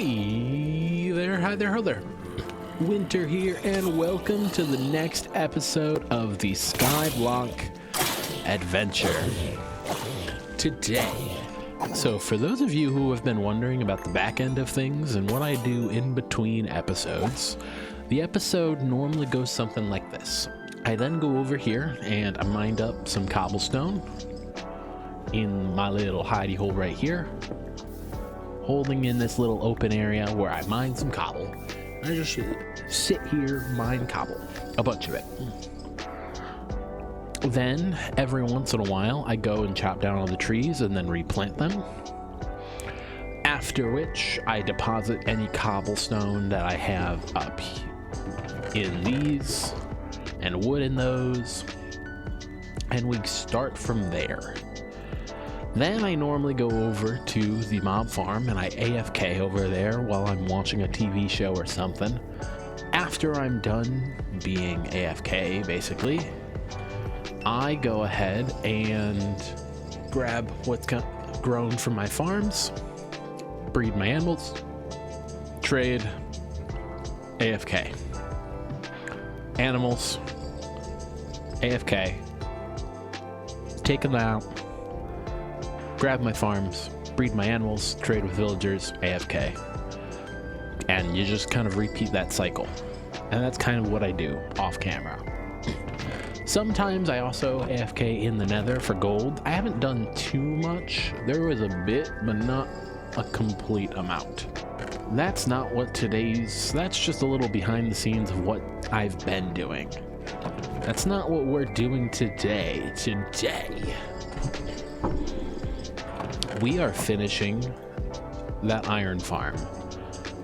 Hey there, hi there, hello there. Winter here, and welcome to the next episode of the Skyblock adventure. Today, so for those of you who have been wondering about the back end of things and what I do in between episodes, the episode normally goes something like this. I then go over here and I mined up some cobblestone in my little hidey hole right here, holding in this little open area where I mine some cobble. I just sit here, mine cobble, a bunch of it. Then every once in a while I go and chop down all the trees and then replant them, after which I deposit any cobblestone that I have up in these and wood in those, and we start from there. Then I normally go over to the mob farm and I AFK over there while I'm watching a TV show or something. After I'm done being AFK, basically, I go ahead and grab what's grown from my farms, breed my animals, trade, AFK. Animals, AFK, take them out, grab my farms, breed my animals, trade with villagers, AFK. And you just kind of repeat that cycle. And that's kind of what I do off camera. Sometimes I also AFK in the nether for gold. I haven't done too much. There was a bit, but not a complete amount. That's not what that's just a little behind the scenes of what I've been doing. That's not what we're doing today. We are finishing that iron farm.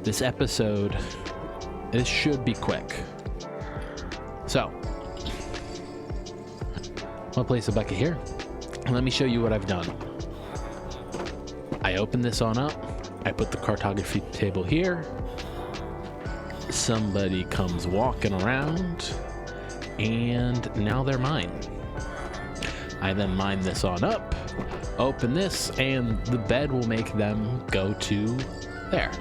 This episode, this should be quick. So, I'll place a bucket here, and let me show you what I've done. I open this on up, I put the cartography table here, somebody comes walking around, and now they're mine. I then mine this on up, open this, and the bed will make them go to there.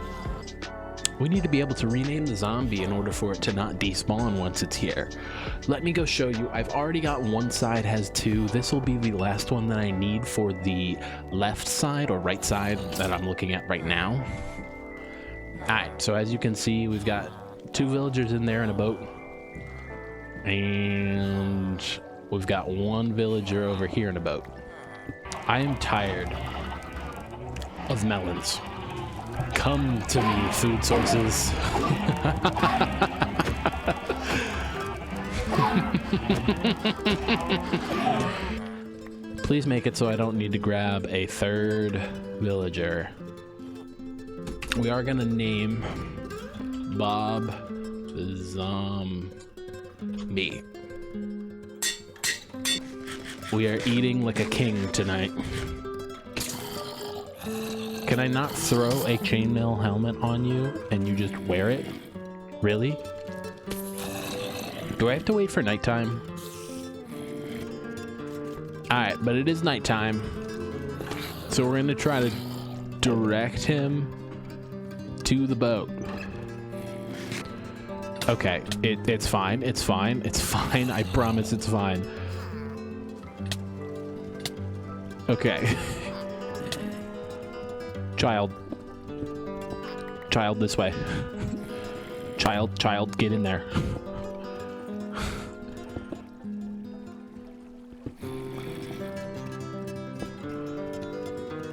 We need to be able to rename the zombie in order for it to not despawn once it's here. Let me go show you. I've already got one side has two. This will be the last one that I need for the left side or right side that I'm looking at right now. Alright, so as you can see, we've got two villagers in there in a boat. And we've got one villager over here in a boat. I am tired of melons. Come to me, food sources. Please make it so I don't need to grab a third villager. We are gonna name Bob Zombie. We are eating like a king tonight. Can I not throw a chainmail helmet on you and you just wear it? Really? Do I have to wait for nighttime? Alright, but it is nighttime. So we're going to try to direct him to the boat. Okay, it's fine, it's fine, it's fine. I promise it's fine. Okay. Child, this way. Child, get in there.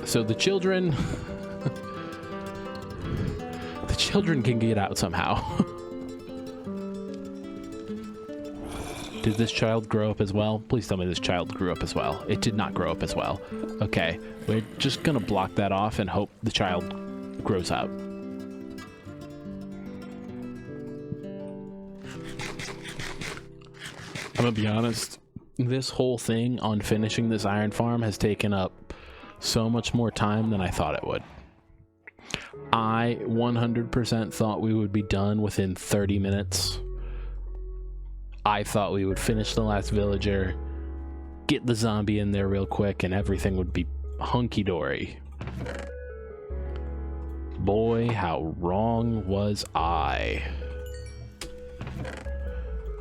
So the children can get out somehow. Did this child grow up as well? Please tell me this child grew up as well. It did not grow up as well. Okay, we're just gonna block that off and hope the child grows out. I'm gonna be honest, this whole thing on finishing this iron farm has taken up so much more time than I thought it would. I 100% thought we would be done within 30 minutes. I thought we would finish the last villager, get the zombie in there real quick, and everything would be hunky-dory. Boy, how wrong was I.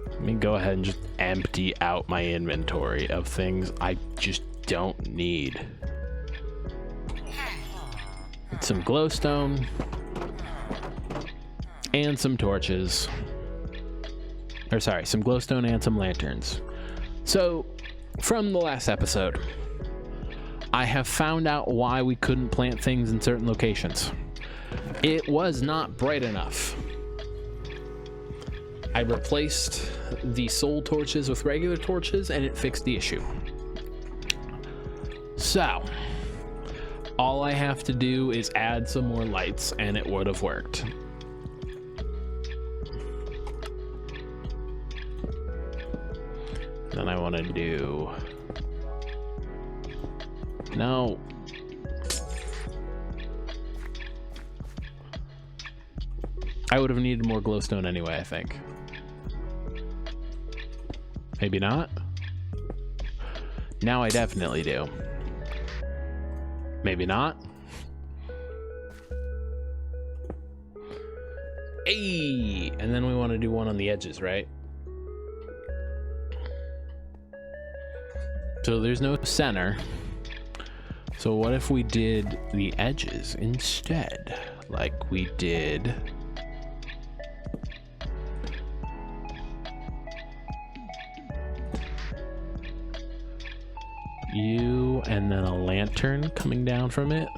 Let me go ahead and just empty out my inventory of things I just don't need. Some glowstone and some torches. Or sorry, some glowstone and some lanterns. So, from the last episode, I have found out why we couldn't plant things in certain locations. It was not bright enough. I replaced the soul torches with regular torches and it fixed the issue. So, all I have to do is add some more lights and it would have worked. Then I want to do... No. I would have needed more glowstone anyway, I think. Maybe not? Now I definitely do. Maybe not? Hey! And then we want to do one on the edges, right? So there's no center. So what if we did the edges instead? Like we did... you, and then a lantern coming down from it.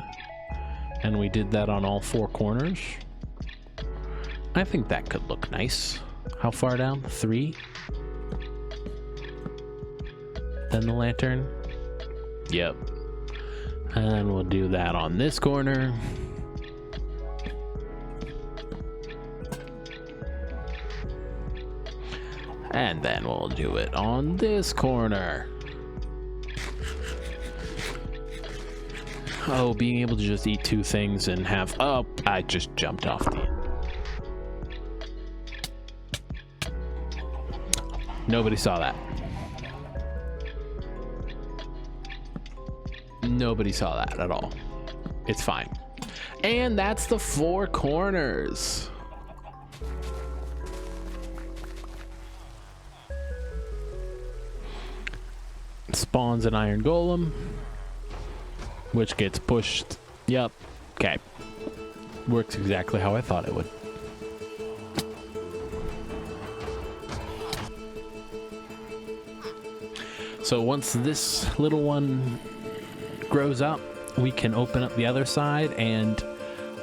And we did that on all four corners. I think that could look nice. How far down? 3? Then the lantern. Yep. And then we'll do that on this corner. And then we'll do it on this corner. Oh, being able to just eat 2 things and have... Oh, I just jumped off the... Nobody saw that. Nobody saw that at all. It's fine. And that's the 4 corners. Spawns an iron golem, which gets pushed. Yep. Okay. Works exactly how I thought it would. So once this little one grows up, we can open up the other side, and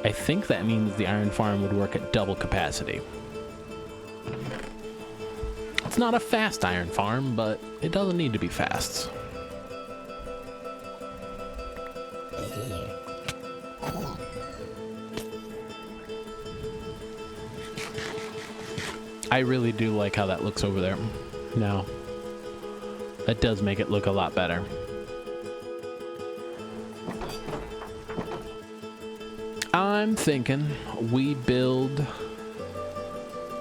I think that means the iron farm would work at double capacity. It's not a fast iron farm, but it doesn't need to be fast. I really do like how that looks over there. Now, that does make it look a lot better. I'm thinking we build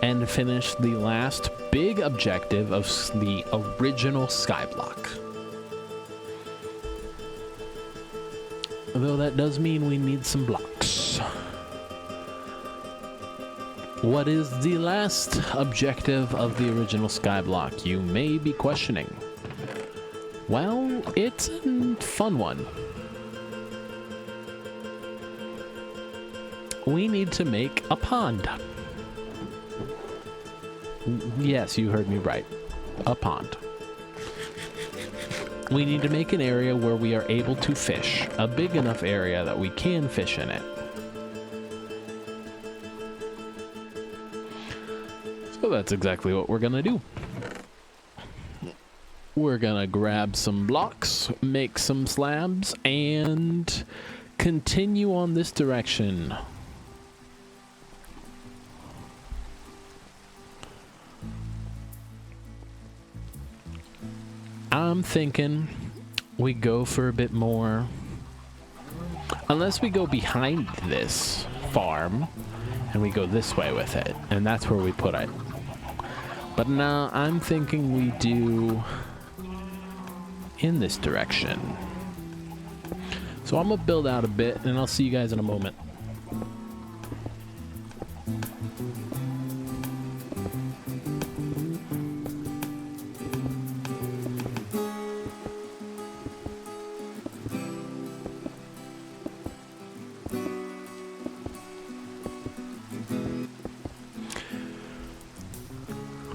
and finish the last big objective of the original Skyblock. Though that does mean we need some blocks. What is the last objective of the original Skyblock, you may be questioning? Well, it's a fun one. We need to make a pond. Yes, you heard me right. A pond. We need to make an area where we are able to fish. A big enough area that we can fish in it. So that's exactly what we're gonna do. We're gonna grab some blocks, make some slabs, and continue on this direction. I'm thinking we go for a bit more. Unless we go behind this farm and we go this way with it, and that's where we put it. But now I'm thinking we do in this direction. So I'm gonna build out a bit and I'll see you guys in a moment.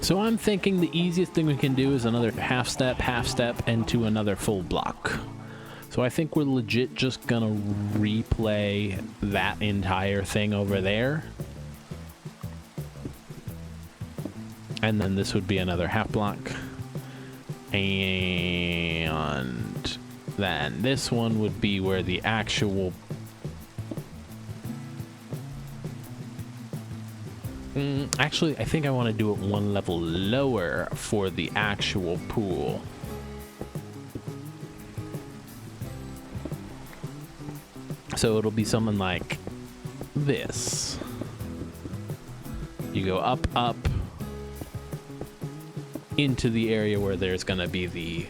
So I'm thinking the easiest thing we can do is another half step, into another full block. So I think we're legit just gonna replay that entire thing over there. And then this would be another half block. And then this one would be where the actual... Actually, I think I want to do it one level lower for the actual pool. So it'll be something like this. You go up, up, into the area where there's going to be the...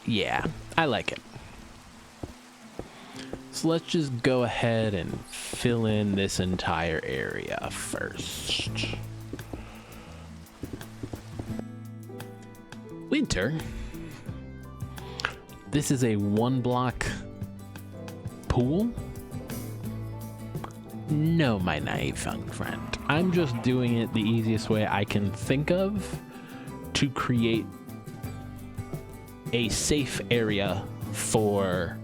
Yeah, I like it. So let's just go ahead and fill in this entire area first. Winter. This is a 1-block pool? No, my naive young friend. I'm just doing it the easiest way I can think of to create a safe area for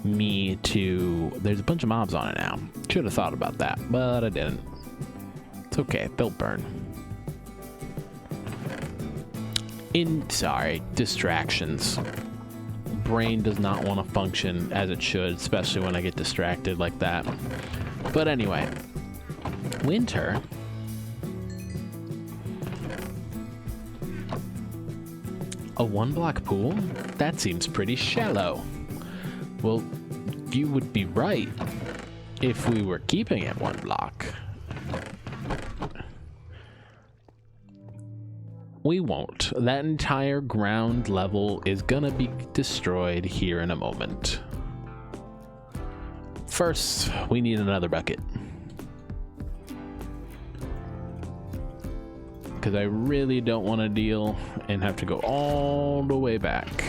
me to... There's a bunch of mobs on it now. Should have thought about that, but I didn't. It's okay, they'll burn. Sorry, distractions. Brain does not want to function as it should, especially when I get distracted like that. But anyway, winter. A 1-block pool? That seems pretty shallow. Well, you would be right if we were keeping it 1 block. We won't. That entire ground level is gonna be destroyed here in a moment. First, we need another bucket. Because I really don't want to deal and have to go all the way back.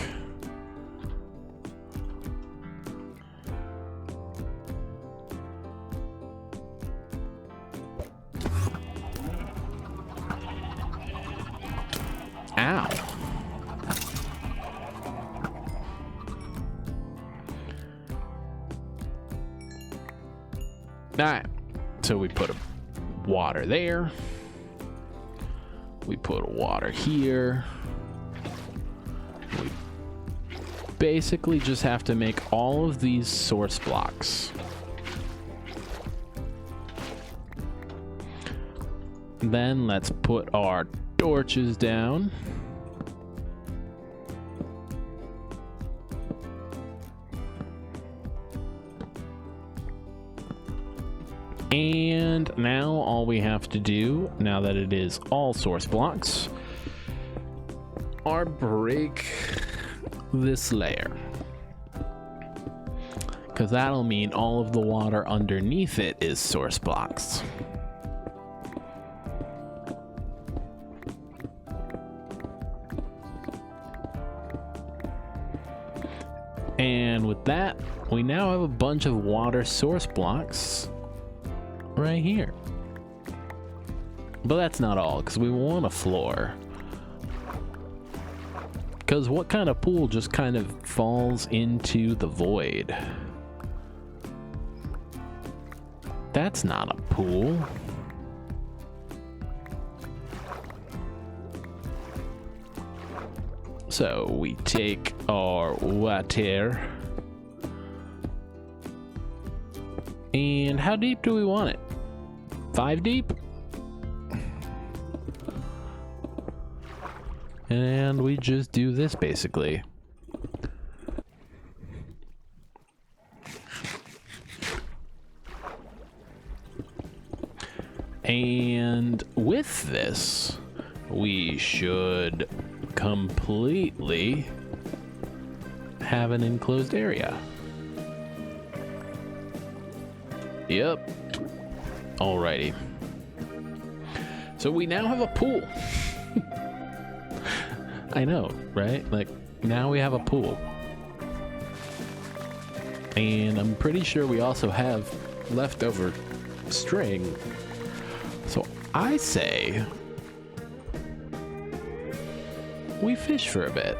Ow. Alright, so we put a water there. We put water here. We basically just have to make all of these source blocks. Then let's put our torches down. And now all we have to do, now that it is all source blocks, are break this layer. Because that'll mean all of the water underneath it is source blocks. And with that, we now have a bunch of water source blocks right here. But that's not all, because we want a floor. Because what kind of pool just kind of falls into the void? That's not a pool. So we take our water. And how deep do we want it? 5 deep? And we just do this basically. And with this, we should completely have an enclosed area. Yep. Alrighty. So we now have a pool. I know, right? Like, now we have a pool. And I'm pretty sure we also have leftover string. So I say we fish for a bit.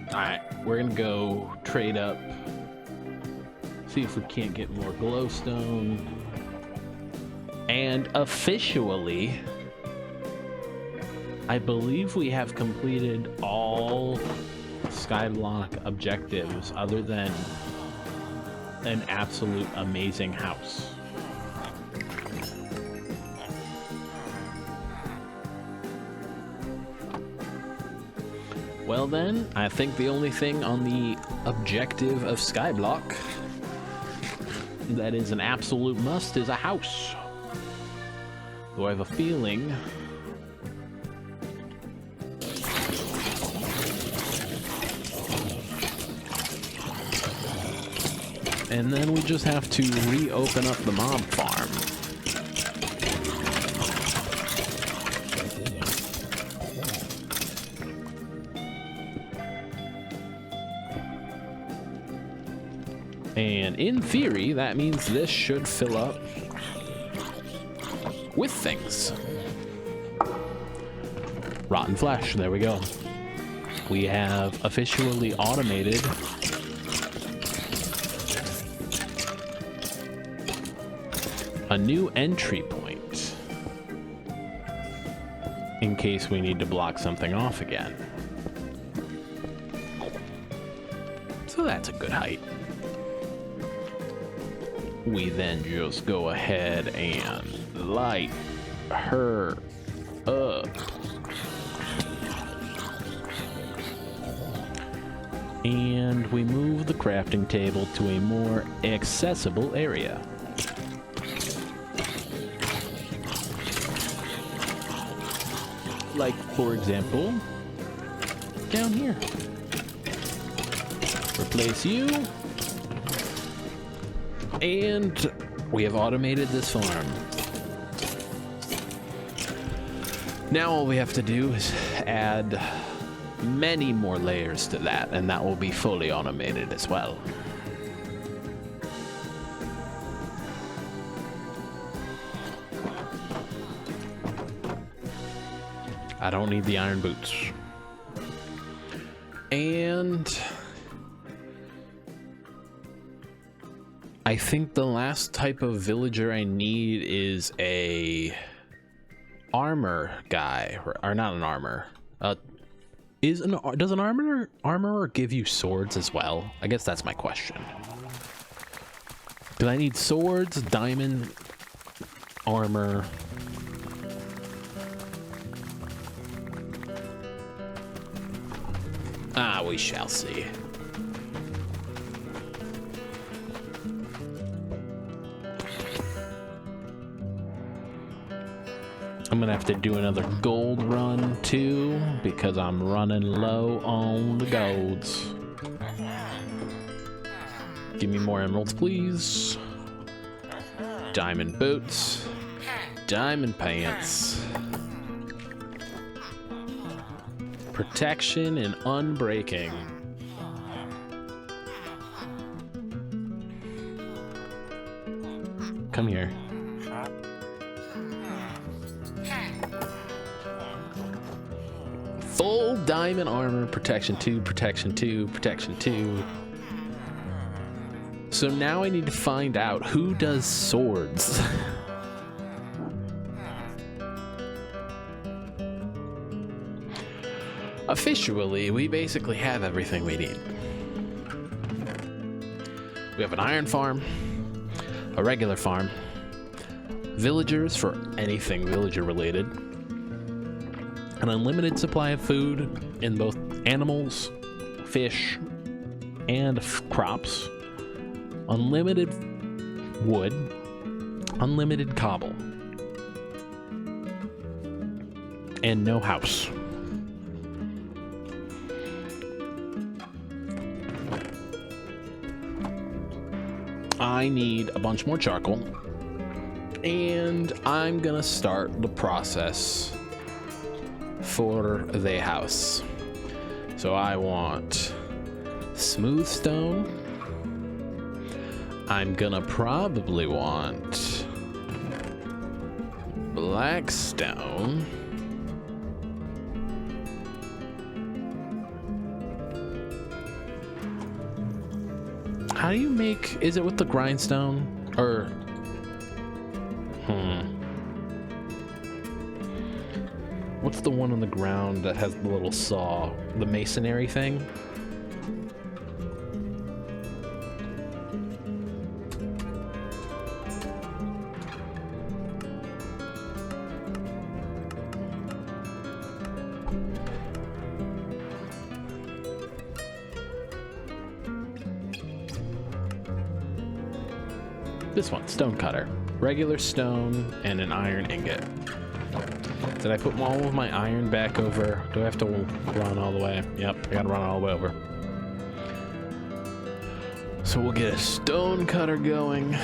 Alright, we're gonna go trade up. See if we can't get more glowstone. And officially, I believe we have completed all Skyblock objectives other than an absolute amazing house. Well then, I think the only thing on the objective of Skyblock that is an absolute must is a house. Though I have a feeling and then we just have to reopen up the mob farm. And in theory, that means this should fill up with things. Rotten flesh, there we go. We have officially automated a new entry point in case we need to block something off again. So that's a good height. We then just go ahead and light her up. And we move the crafting table to a more accessible area. Like, for example, down here. Replace you. And we have automated this farm. Now all we have to do is add many more layers to that, and that will be fully automated as well. I don't need the iron boots. And I think the last type of villager I need is a armor guy, or not an armor. Does an armorer give you swords as well? I guess that's my question. Because I need swords, diamond, armor. We shall see. I'm gonna have to do another gold run too, because I'm running low on the golds. Give me more emeralds, please. Diamond boots. Diamond pants. Protection and unbreaking. Come here. Full diamond armor, protection 2, protection 2, protection 2. So now I need to find out who does swords. Officially, we basically have everything we need. We have an iron farm, a regular farm, villagers for anything villager related, an unlimited supply of food in both animals, fish, and crops, unlimited wood, unlimited cobble, and no house. I need a bunch more charcoal, and I'm gonna start the process for the house. So I want smooth stone. I'm gonna probably want black stone. How do you make, is it with the grindstone or what's the one on the ground that has the little saw, the masonry thing? This one, stone cutter. Regular stone and an iron ingot. Did I put all of my iron back over? Do I have to run all the way? Yep, I gotta run all the way over. So we'll get a stone cutter going.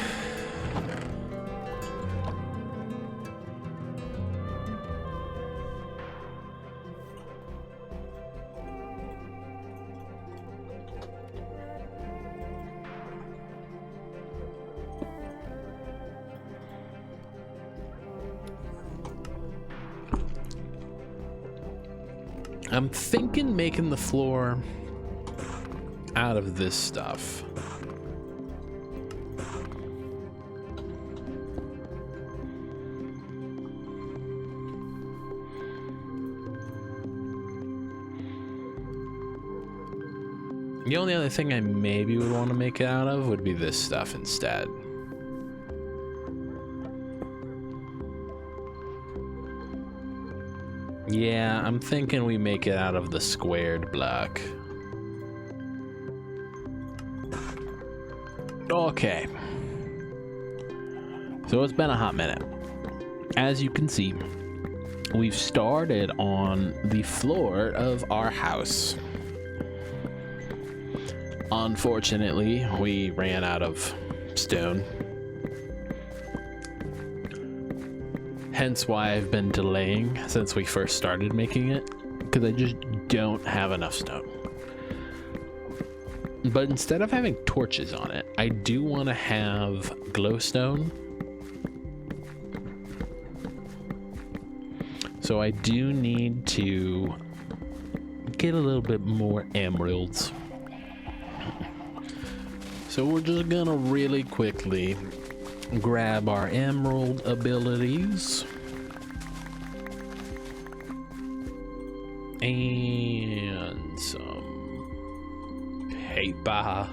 I'm thinking making the floor out of this stuff. The only other thing I maybe would want to make it out of would be this stuff instead. Yeah, I'm thinking we make it out of the squared block. Okay. So it's been a hot minute. As you can see, we've started on the floor of our house. Unfortunately, we ran out of stone. Hence why I've been delaying since we first started making it, because I just don't have enough stone. But instead of having torches on it, I do want to have glowstone. So I do need to get a little bit more emeralds. So we're just gonna really quickly grab our emerald abilities and some paper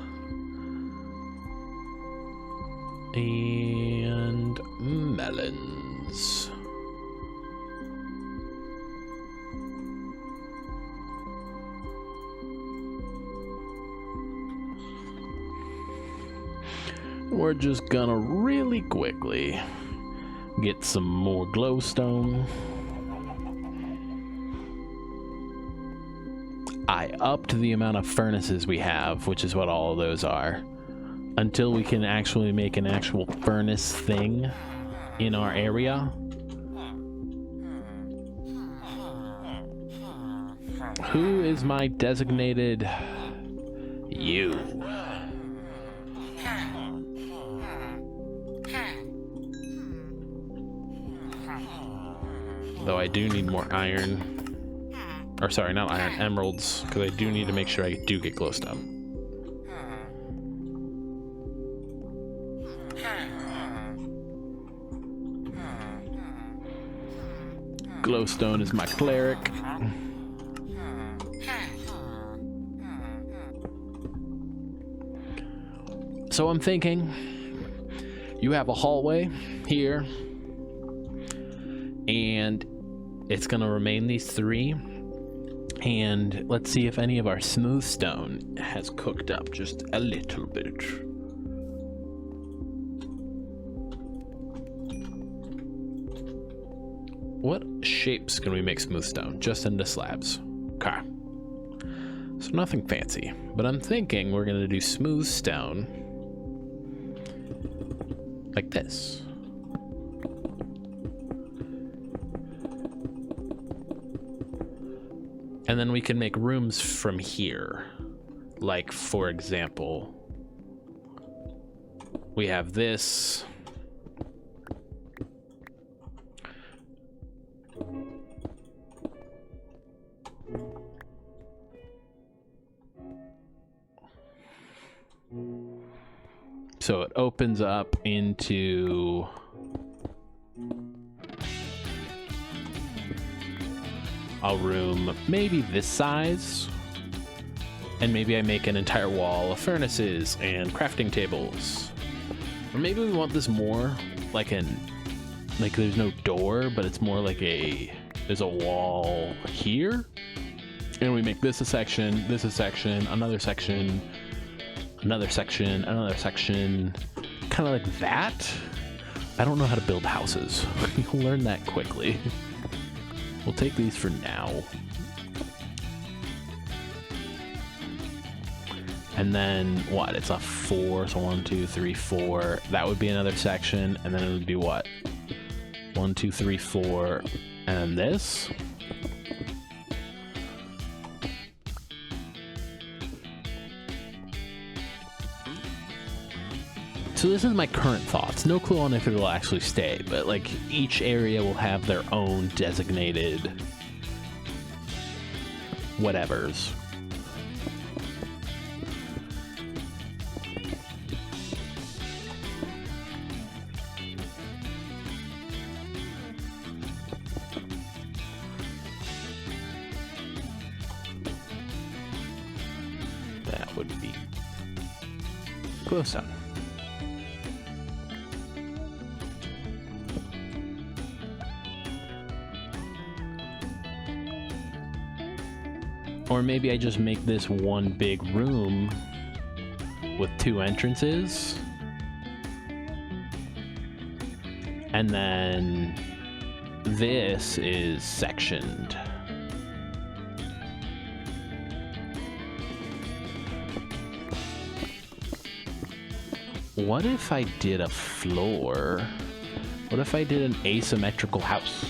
and melons. We're just gonna really quickly get some more glowstone. I upped the amount of furnaces we have, which is what all of those are, until we can actually make an actual furnace thing in our area. Who is my designated? You. Though I do need more iron, or sorry, not iron, emeralds, because I do need to make sure I do get glowstone. Glowstone is my cleric. So I'm thinking you have a hallway here, and it's gonna remain these three, and let's see if any of our smooth stone has cooked up just a little bit. what shapes can we make smooth stone? Just into slabs. Okay. So nothing fancy, but I'm thinking we're gonna do smooth stone like this. And then we can make rooms from here. Like, for example, we have this. So it opens up into a room maybe this size, and maybe I make an entire wall of furnaces and crafting tables. Or maybe we want this more like there's no door, but it's more like there's a wall here, and we make this a section, another section, another section, another section, kind of like that. I don't know how to build houses. You'll learn that quickly. We'll take these for now. And then what? It's a 4, so 1, 2, 3, 4. That would be another section, and then it would be what? 1, 2, 3, 4, and then this. So this is my current thoughts. No clue on if it'll actually stay, but like each area will have their own designated whatevers. That would be close on. Or maybe I just make this one big room with 2 entrances. And then this is sectioned. What if I did a floor? What if I did an asymmetrical house?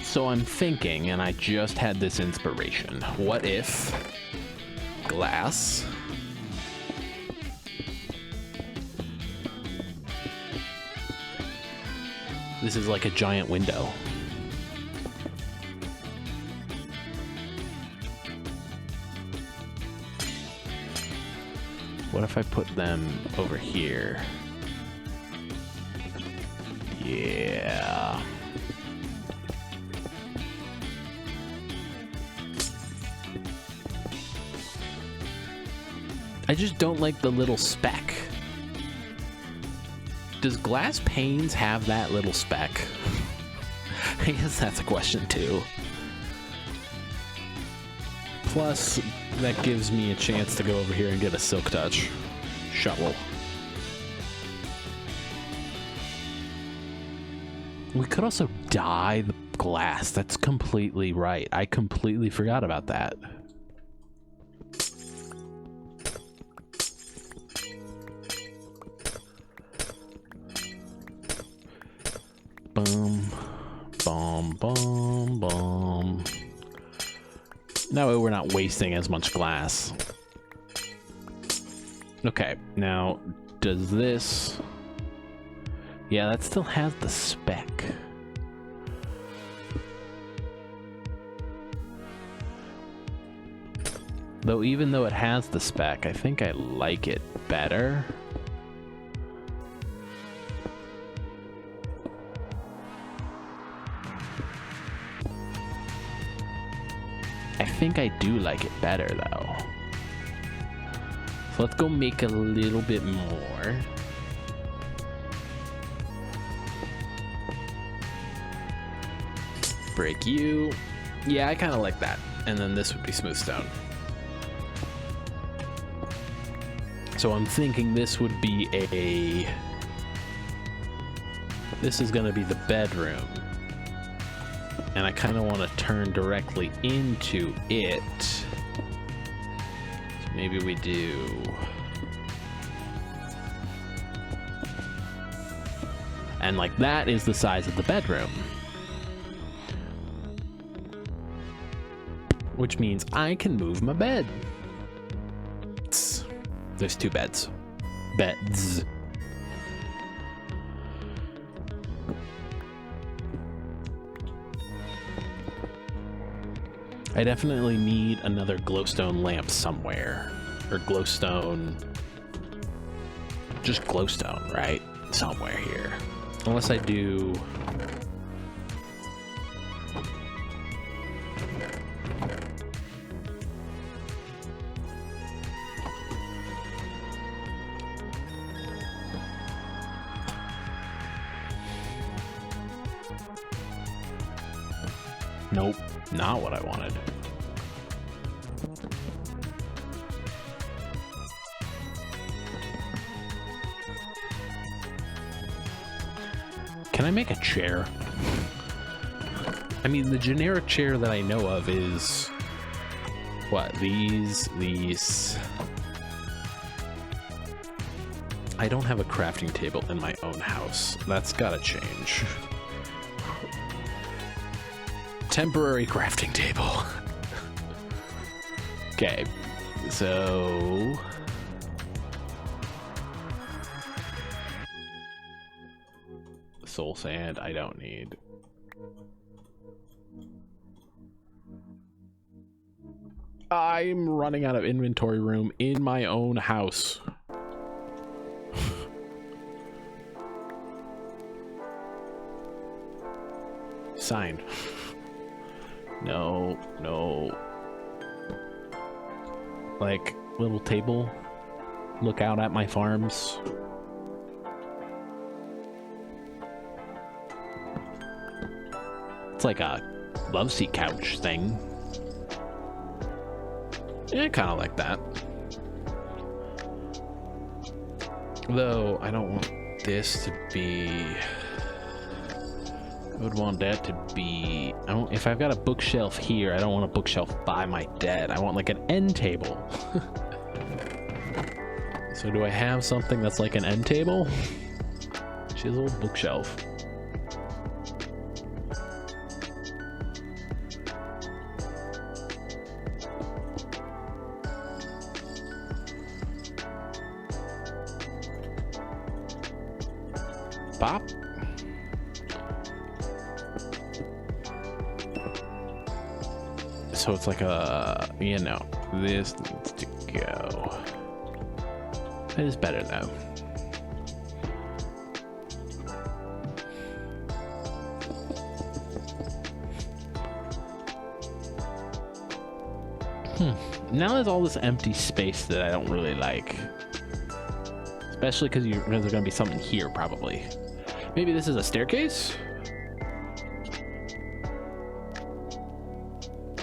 So I'm thinking, and I just had this inspiration, what if glass this is like a giant window. What if I put them over here? Yeah. I just don't like the little speck. Does glass panes have that little speck? I guess that's a question too. Plus, that gives me a chance to go over here and get a silk touch shovel. We could also dye the glass. That's completely right. I completely forgot about that. Boom, boom, boom, boom. That way we're not wasting as much glass. Okay, now, does this... Yeah, that still has the spec. Though even though it has the spec, I think I like it better. I think I do like it better though. So let's go make a little bit more. Break you. Yeah, I kind of like that. And then this would be smooth stone. So I'm thinking this would be this is gonna be the bedroom. And I kind of want to turn directly into it. So maybe we do... And like that is the size of the bedroom. Which means I can move my bed. There's two beds. Beds. I definitely need another glowstone lamp somewhere. Or glowstone... Just glowstone, right? Somewhere here. Unless I do... Nope, not what I wanted. Can I make a chair? I mean, the generic chair that I know of is... What? These... I don't have a crafting table in my own house. That's gotta change. Temporary crafting table. Okay, so... Soul sand, I don't need. I'm running out of inventory room in my own house. Sign. No, no. Like, little table. Look out at my farms. It's like a loveseat couch thing. Yeah, kind of like that. Though, I don't want this to be... I would want that to be... if I've got a bookshelf here, I don't want a bookshelf by my bed. I want like an end table. So do I have something that's like an end table? Chisel bookshelf. Pop. So it's like a, you know, this needs to go. It is better though. Now there's all this empty space that I don't really like. Especially because there's going to be something here probably. Maybe this is a staircase?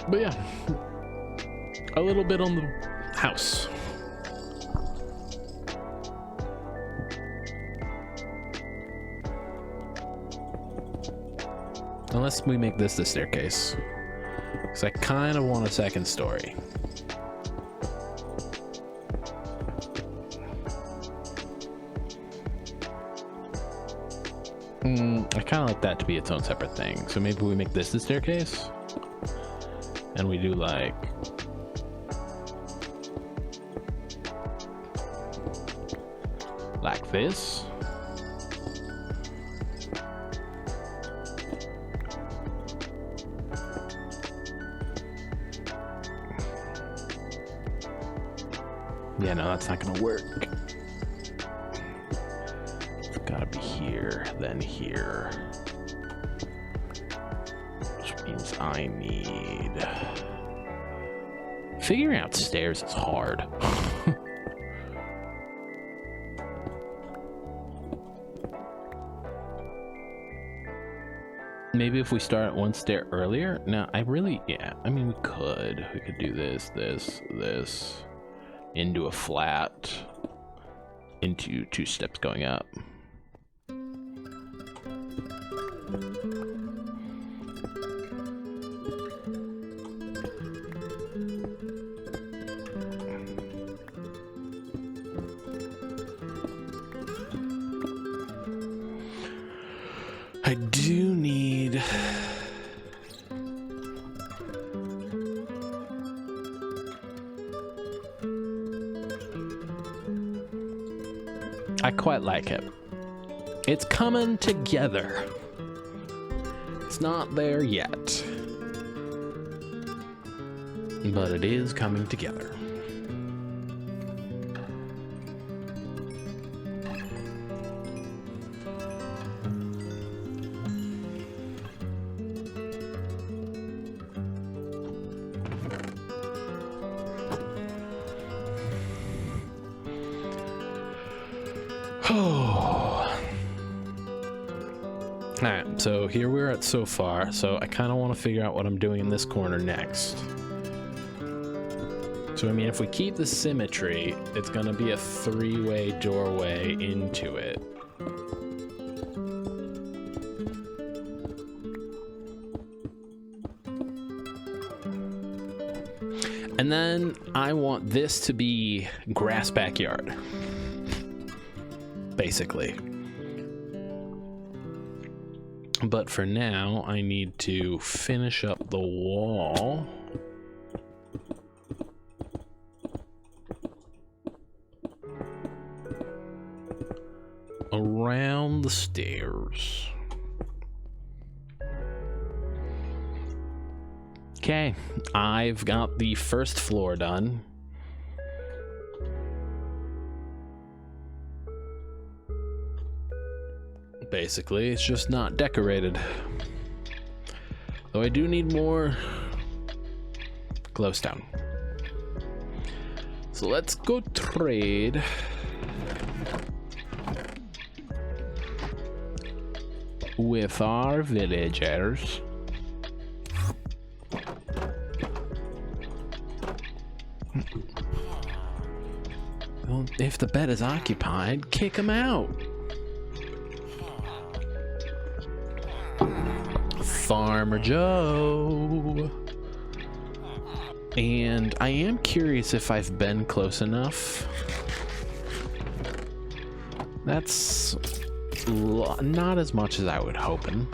But yeah, a little bit on the house. Unless we make this the staircase. Because I kind of want a second story. I kind of like that to be its own separate thing. So maybe we make this the staircase? And we do like... like this? Yeah, no, that's not gonna work. It's gotta be here, then here. Which means I need... Figuring out stairs is hard. Maybe if we start one stair earlier? No, I really, yeah, I mean, we could do this, this, this, into a flat. into 2 steps going up. I do need... I quite like it. It's coming together. It's not there yet, but it is coming together. Alright, so here we're at so far, so I kind of want to figure out what I'm doing in this corner next. So, I mean, if we keep the symmetry, it's going to be a 3-way doorway into it. And then I want this to be grass backyard, basically. But for now, I need to finish up the wall. Around the stairs. Okay, I've got the first floor done. Basically, it's just not decorated. Though I do need more glowstone. So let's go trade with our villagers. Well, if the bed is occupied, kick them out. Farmer Joe. And I am curious if I've been close enough. That's not as much as I would hoping.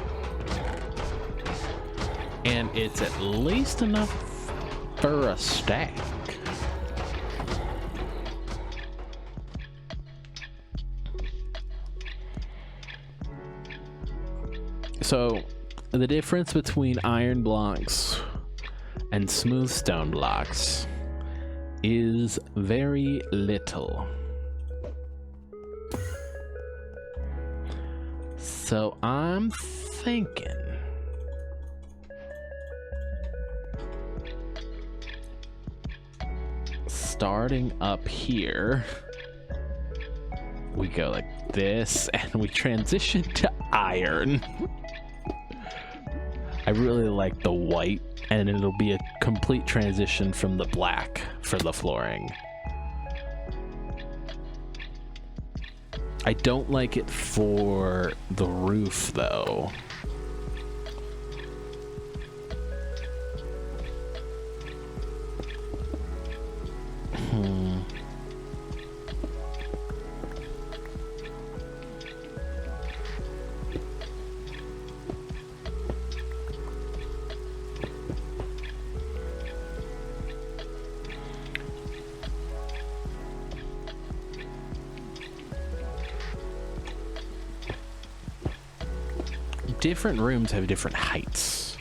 And it's at least enough for a stack. So the difference between iron blocks and smooth stone blocks is very little. So I'm thinking starting up here, we go like this and we transition to iron. I really like the white, and it'll be a complete transition from the black for the flooring. I don't like it for the roof, though. Different rooms have different heights.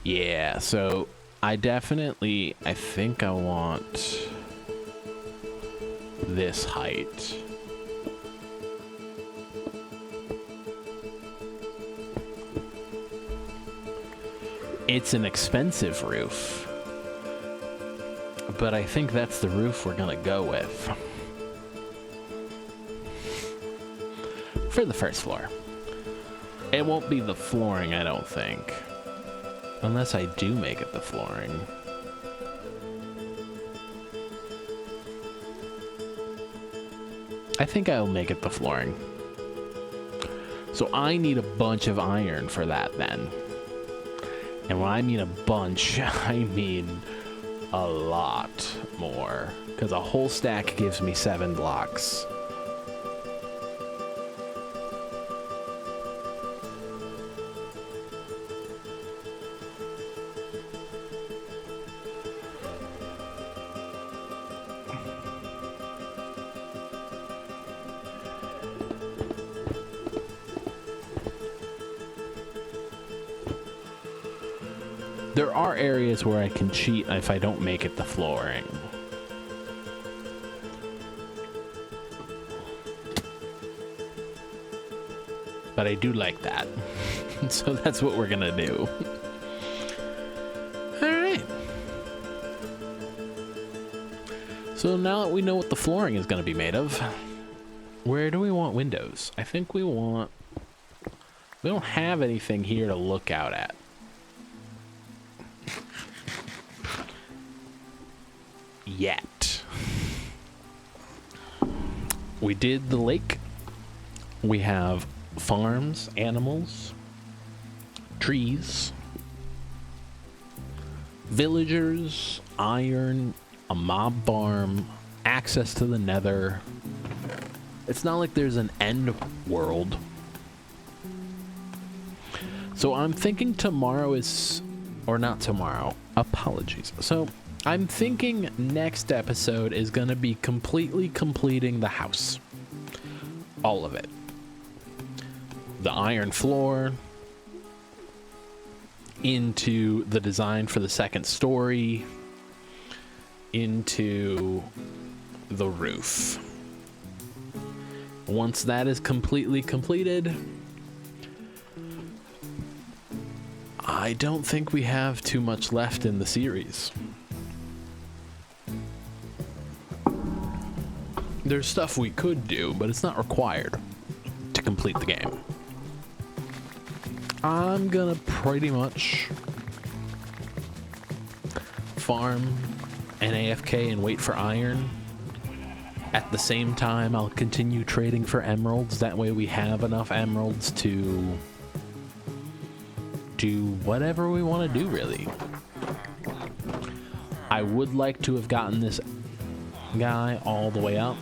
Yeah, so I think I want this height. It's an expensive roof, but I think that's the roof we're gonna go with for the first floor. It won't be the flooring, I don't think, unless I do make it the flooring. I think I'll make it the flooring. So I need a bunch of iron for that then. And when I mean a bunch, I mean a lot more. Because a whole stack gives me 7 blocks. There are areas where I can cheat if I don't make it the flooring. But I do like that. So that's what we're gonna do. Alright. So now that we know what the flooring is gonna be made of, where do we want windows? I think we don't have anything here to look out at. Yet. We did the lake. We have farms, animals, trees, villagers, iron, a mob farm, access to the nether. It's not like there's an end world. So I'm thinking tomorrow is, or not tomorrow, apologies. So I'm thinking next episode is going to be completely completing the house. All of it. The iron floor, into the design for the second story, into the roof. Once that is completely completed, I don't think we have too much left in the series. There's stuff we could do, but it's not required to complete the game. I'm gonna pretty much farm and AFK and wait for iron. At the same time, I'll continue trading for emeralds. That way we have enough emeralds to do whatever we want to do, really. I would like to have gotten this guy all the way up,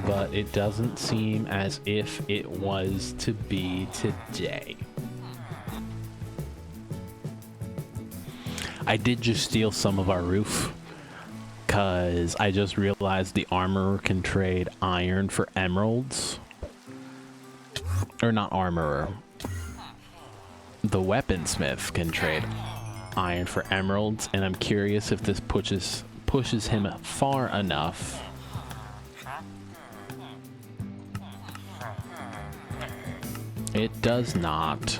but it doesn't seem as if it was to be today. I did just steal some of our roof because I just realized the armorer can trade iron for emeralds. Or not armorer. The weaponsmith can trade iron for emeralds, and I'm curious if this pushes him far enough. It does not.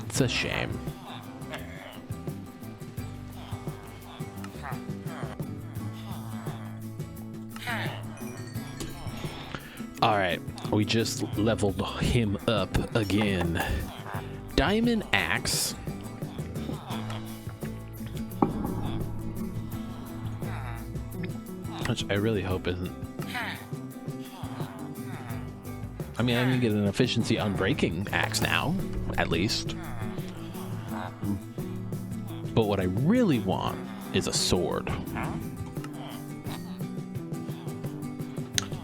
It's a shame. All right, we just leveled him up again. Diamond axe. Which I really hope isn't. I mean, I can get an efficiency unbreaking axe now, at least. But what I really want is a sword.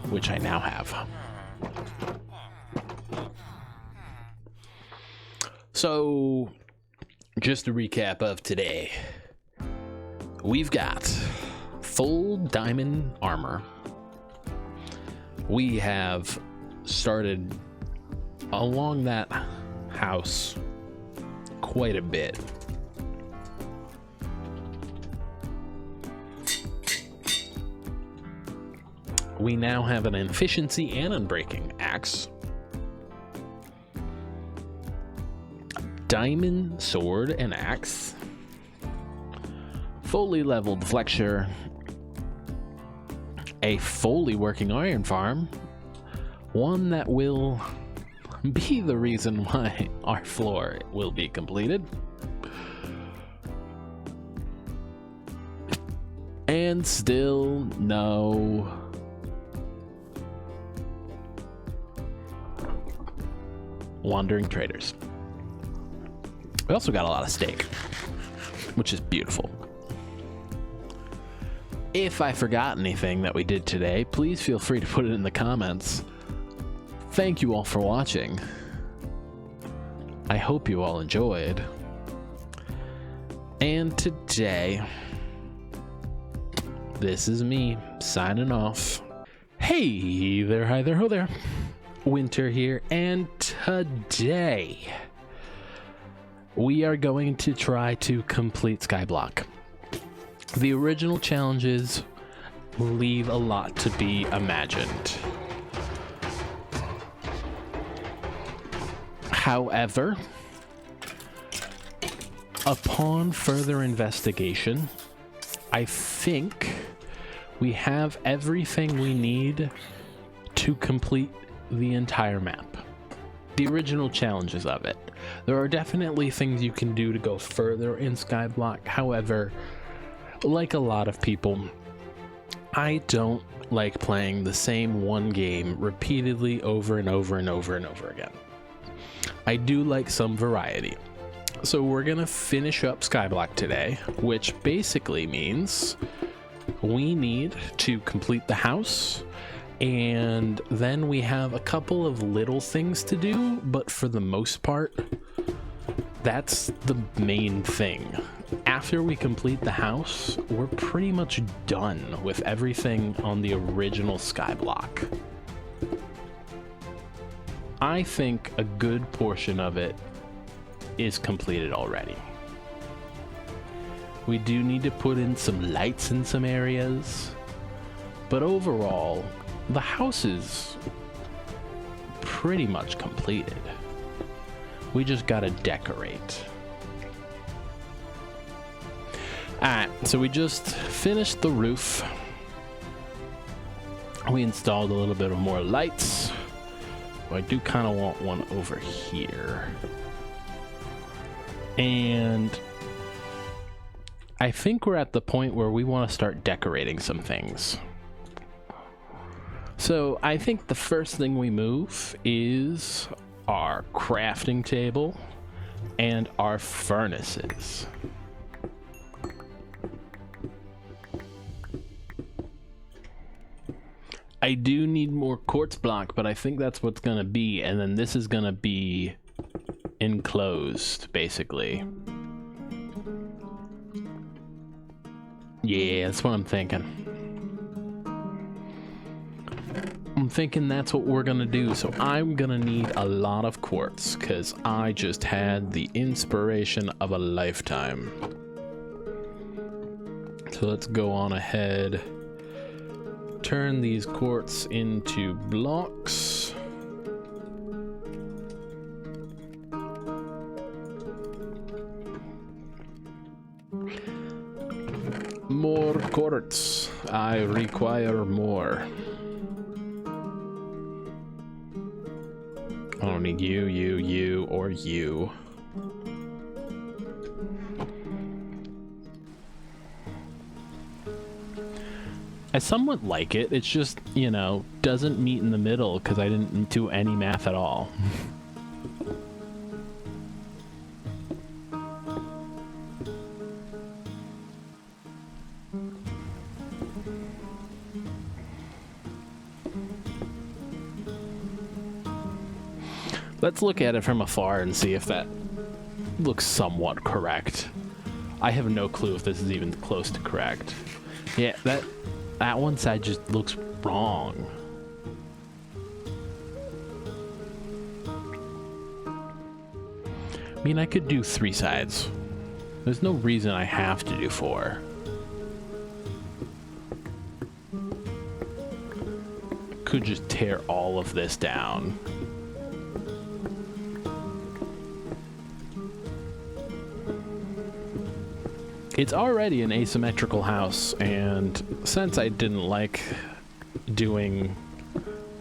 Which I now have. So, just a recap of today. We've got full diamond armor. We have started along that house quite a bit. We now have an efficiency and unbreaking axe. Diamond sword and axe. fully leveled flexure, a fully working iron farm, one that will be the reason why our floor will be completed, and still no wandering traders. We also got a lot of steak, which is beautiful. If I forgot anything that we did today, please feel free to put it in the comments. Thank you all for watching. I hope you all enjoyed. And today, this is me signing off. Hey there, hi there, ho there. Winter here, and today we are going to try to complete Skyblock. The original challenges leave a lot to be imagined. However, upon further investigation, I think we have everything we need to complete the entire map. The original challenges of it. There are definitely things you can do to go further in Skyblock. However, like a lot of people, I don't like playing the same one game repeatedly over and over and over and over again. I do like some variety. So we're gonna finish up Skyblock today, which basically means we need to complete the house, and then we have a couple of little things to do, but for the most part, that's the main thing. After we complete the house, we're pretty much done with everything on the original Skyblock. I think a good portion of it is completed already. We do need to put in some lights in some areas, but overall, the house is pretty much completed. We just gotta decorate. Alright, so we just finished the roof. We installed a little bit of more lights. I do kind of want one over here. And I think we're at the point where we want to start decorating some things. So I think the first thing we move is our crafting table and our furnaces. I do need more quartz block, but I think that's what's gonna be, and then this is gonna be enclosed, basically. Yeah, that's what I'm thinking. I'm thinking that's what we're gonna do, so I'm gonna need a lot of quartz, because I just had the inspiration of a lifetime. So let's go on ahead. Turn these quartz into blocks. More quartz. I require more. I don't need you, or you. I somewhat like it. It's just, you know, doesn't meet in the middle because I didn't do any math at all. Let's look at it from afar and see if that looks somewhat correct. I have no clue if this is even close to correct. Yeah, that one side just looks wrong. I mean, I could do 3 sides. There's no reason I have to do 4. I could just tear all of this down. It's already an asymmetrical house, and since I didn't like doing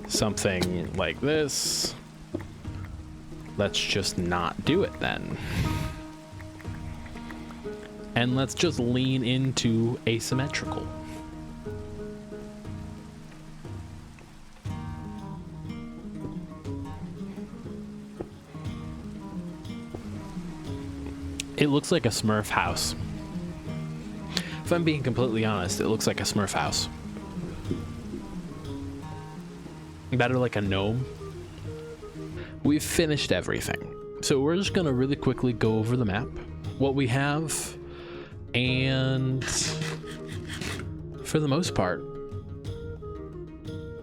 something like this, let's just not do it then. And let's just lean into asymmetrical. It looks like a Smurf house. If I'm being completely honest, it looks like a Smurf house. Better like a gnome. We've finished everything. So we're just gonna really quickly go over the map, what we have, and for the most part,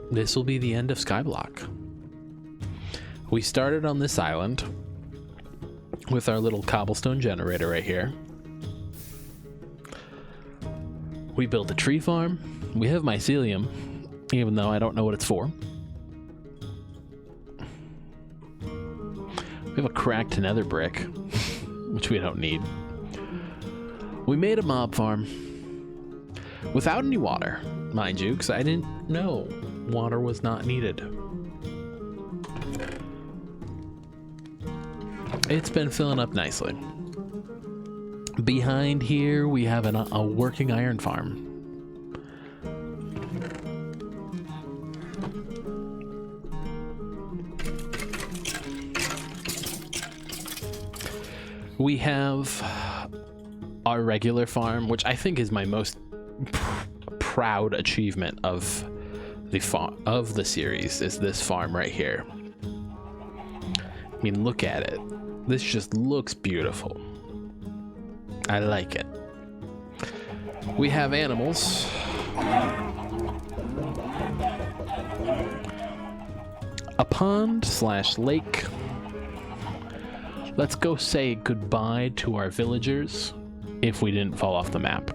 this will be the end of Skyblock. We started on this island with our little cobblestone generator right here. We built a tree farm. We have mycelium, even though I don't know what it's for. We have a cracked nether brick, which we don't need. We made a mob farm without any water, mind you, because I didn't know water was not needed. It's been filling up nicely. Behind here, we have a working iron farm. We have our regular farm, which I think is my most proud achievement of the series, is this farm right here. I mean, look at it. This just looks beautiful. I like it. We have animals. A pond/lake. Let's go say goodbye to our villagers if we didn't fall off the map.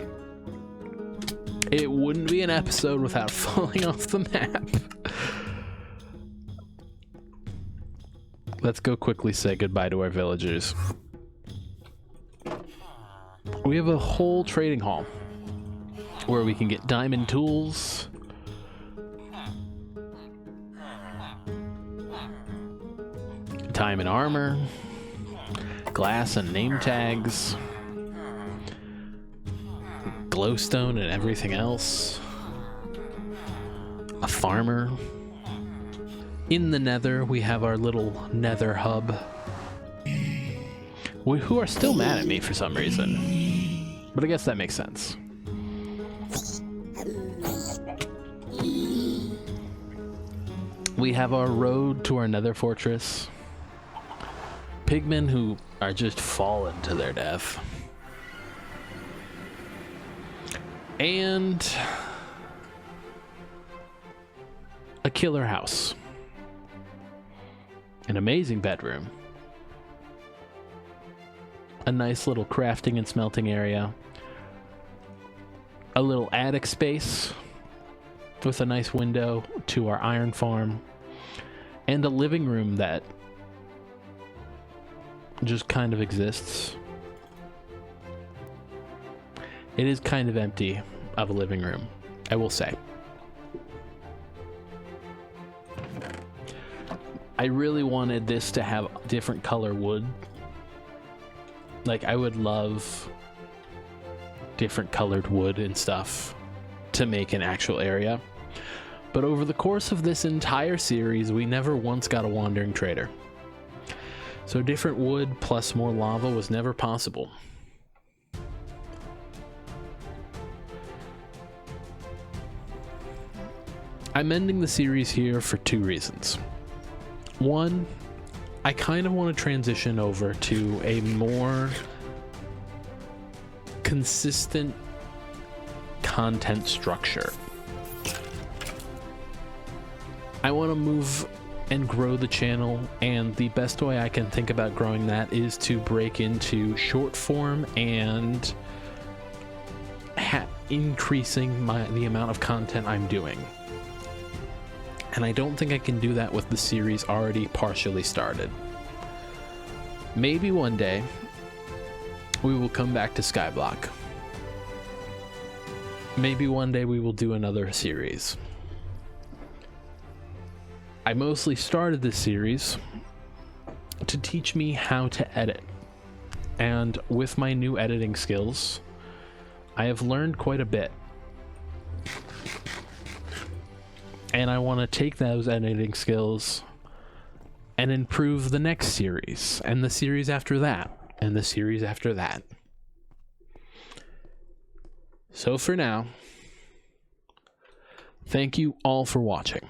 It wouldn't be an episode without falling off the map. Let's go quickly say goodbye to our villagers. We have a whole trading hall where we can get diamond tools, diamond armor, glass and name tags, glowstone and everything else, a farmer. In the nether, we have our little nether hub, who are still mad at me for some reason, but I guess that makes sense. We have our road to our nether fortress. Pigmen who are just falling to their death. And a killer house. An amazing bedroom. A nice little crafting and smelting area. A little attic space with a nice window to our iron farm. And a living room that just kind of exists. It is kind of empty of a living room, I will say. I really wanted this to have different color wood. Like, I would love different colored wood and stuff to make an actual area. But over the course of this entire series, we never once got a wandering trader. So different wood plus more lava was never possible. I'm ending the series here for two reasons. One, I kind of want to transition over to a more consistent content structure. I want to move and grow the channel, and the best way I can think about growing that is to break into short form and increasing the amount of content I'm doing. And I don't think I can do that with the series already partially started. Maybe one day we will come back to Skyblock maybe one day we will do another series. I mostly started this series to teach me how to edit. And with my new editing skills, I have learned quite a bit. And I want to take those editing skills and improve the next series, and the series after that, and the series after that. So for now, thank you all for watching.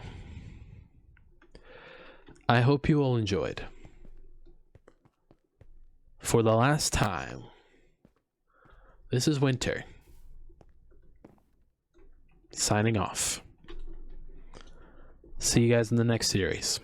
I hope you all enjoyed. For the last time, this is Winter, signing off. See you guys in the next series.